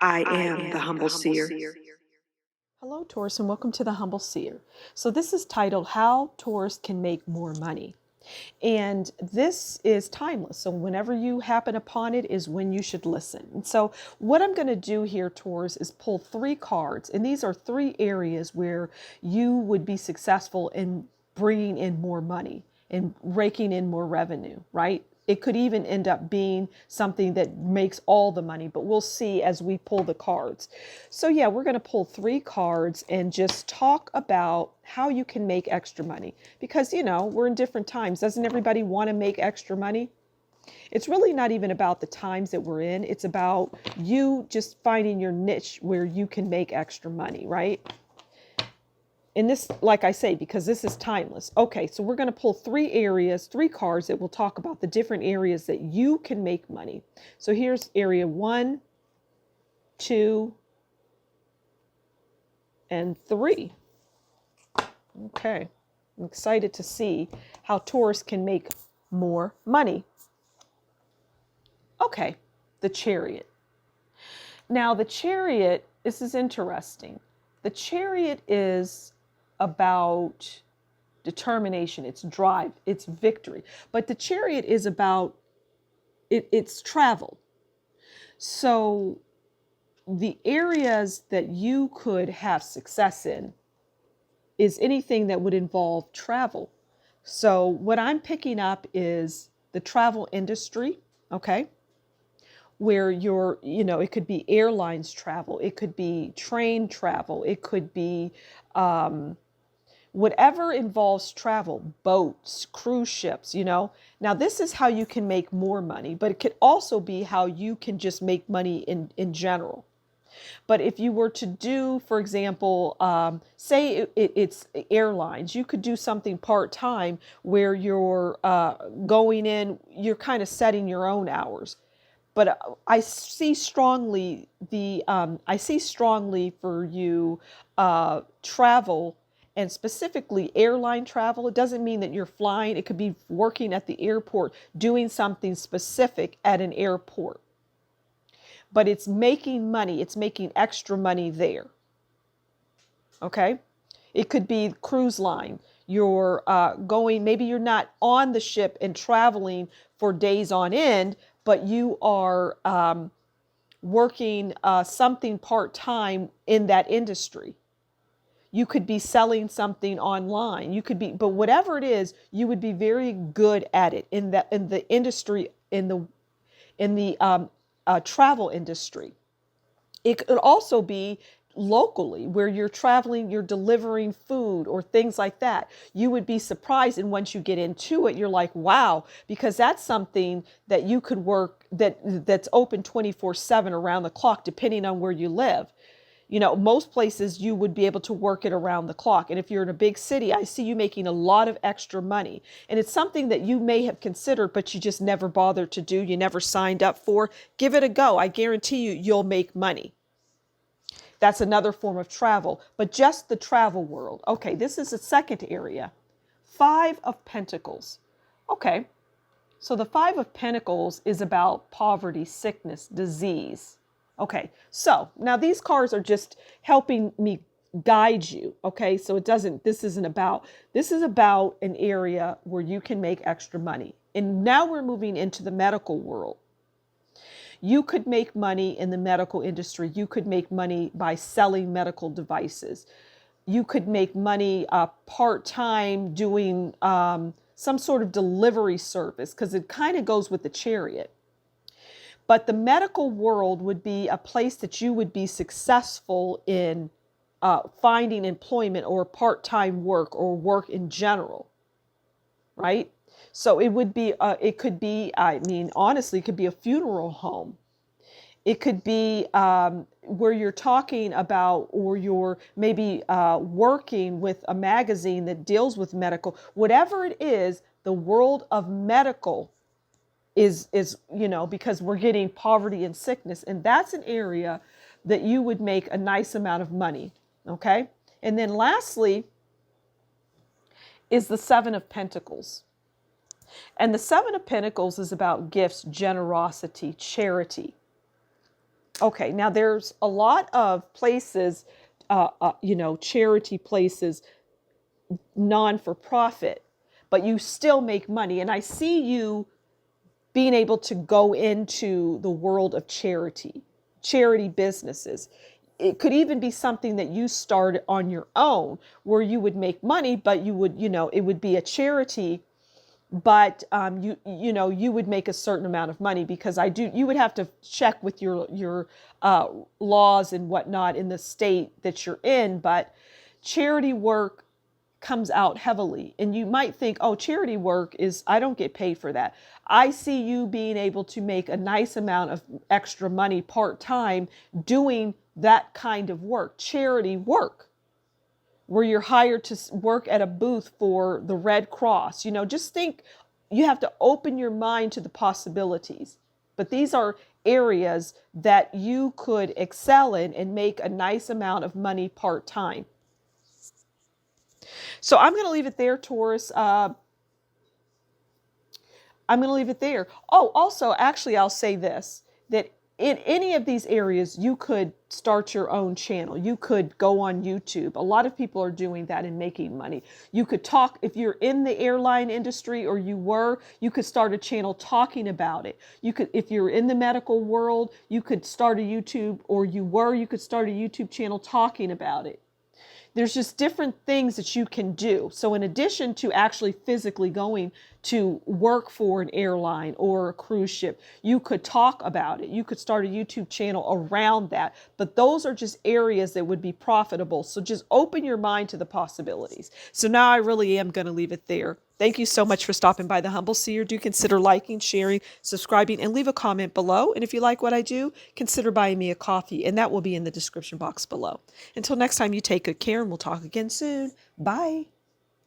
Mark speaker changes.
Speaker 1: I am the Humble Seer.
Speaker 2: Hello, Taurus, and welcome to the Humble Seer. So this is titled How Taurus Can Make More Money. And this is timeless. So whenever you happen upon it is when you should listen. And so what I'm going to do here, Taurus, is pull three cards. And these are three areas where you would be successful in bringing in more money and raking in more revenue, right? It could even end up being something that makes all the money, but we'll see as we pull the cards. So yeah, we're going to pull three cards and just talk about how you can make extra money. Because, we're in different times. Doesn't everybody want to make extra money? It's really not even about the times that we're in. It's about you just finding your niche where you can make extra money, right? And this, like I say, because this is timeless. Okay, so we're going to pull three cards that will talk about the different areas that you can make money. So here's area 1, 2, and 3. Okay, I'm excited to see how Taurus can make more money. Okay, the Chariot. Now, the Chariot, this is interesting. The Chariot is about determination, it's drive, it's victory. But the Chariot is about it's travel. So the areas that you could have success in is anything that would involve travel. So what I'm picking up is the travel industry, okay? Where it could be airlines travel, it could be train travel, it could be whatever involves travel, boats, cruise ships, Now, this is how you can make more money, but it could also be how you can just make money in general. But if you were to do, for example, say it's airlines, you could do something part-time where you're going in, you're kind of setting your own hours. But I see strongly for you travel, and specifically airline travel. It doesn't mean that you're flying. It could be working at the airport, doing something specific at an airport. But it's making money. It's making extra money there. Okay? It could be cruise line. You're maybe you're not on the ship and traveling for days on end, but you are working something part-time in that industry. You could be selling something online. But whatever it is, you would be very good at it in the industry, in the travel industry. It could also be locally where you're traveling, you're delivering food or things like that. You would be surprised, and once you get into it, you're like, wow, because that's something that you could work that's open 24/7 around the clock, depending on where you live. Most places you would be able to work it around the clock. And if you're in a big city, I see you making a lot of extra money. And it's something that you may have considered, but you just never bothered to do. You never signed up for. Give it a go. I guarantee you'll make money. That's another form of travel, but just the travel world. Okay, this is a second area. 5 of Pentacles. Okay, so the 5 of Pentacles is about poverty, sickness, disease. Okay, so now these cards are just helping me guide you. Okay, so this is about an area where you can make extra money. And now we're moving into the medical world. You could make money in the medical industry. You could make money by selling medical devices. You could make money part-time doing some sort of delivery service, because it kind of goes with the Chariot. But the medical world would be a place that you would be successful in finding employment or part-time work or work in general, right? So it could be, honestly, it could be a funeral home. It could be where you're talking about, or you're maybe working with a magazine that deals with medical. Whatever it is, the world of medical is because we're getting poverty and sickness, and that's an area that you would make a nice amount of money. Okay, and then lastly is the 7 of Pentacles, and the 7 of Pentacles is about gifts, generosity, charity. Okay, now there's a lot of places, charity places, non-for-profit, but you still make money. And I see you being able to go into the world of charity businesses. It could even be something that you started on your own where you would make money, but you would, it would be a charity, but you would make a certain amount of money, because you would have to check with your laws and whatnot in the state that you're in, but charity work comes out heavily. And you might think, oh, charity work is, I don't get paid for that. I see you being able to make a nice amount of extra money part-time doing that kind of work, charity work, where you're hired to work at a booth for the Red Cross. Just think, you have to open your mind to the possibilities. But these are areas that you could excel in and make a nice amount of money part-time. So I'm going to leave it there, Taurus. I'm going to leave it there. Oh, also, actually, I'll say this, that in any of these areas, you could start your own channel. You could go on YouTube. A lot of people are doing that and making money. You could talk, if you're in the airline industry, or you could start a channel talking about it. You could, if you're in the medical world, you could start a YouTube, or you could start a YouTube channel talking about it. There's just different things that you can do. So in addition to actually physically going to work for an airline or a cruise ship, you could talk about it. You could start a YouTube channel around that. But those are just areas that would be profitable. So just open your mind to the possibilities. So now I really am going to leave it there. Thank you so much for stopping by the Humble Seer. Do consider liking, sharing, subscribing, and leave a comment below. And if you like what I do, consider buying me a coffee, and that will be in the description box below. Until next time, you take good care, and we'll talk again soon. Bye.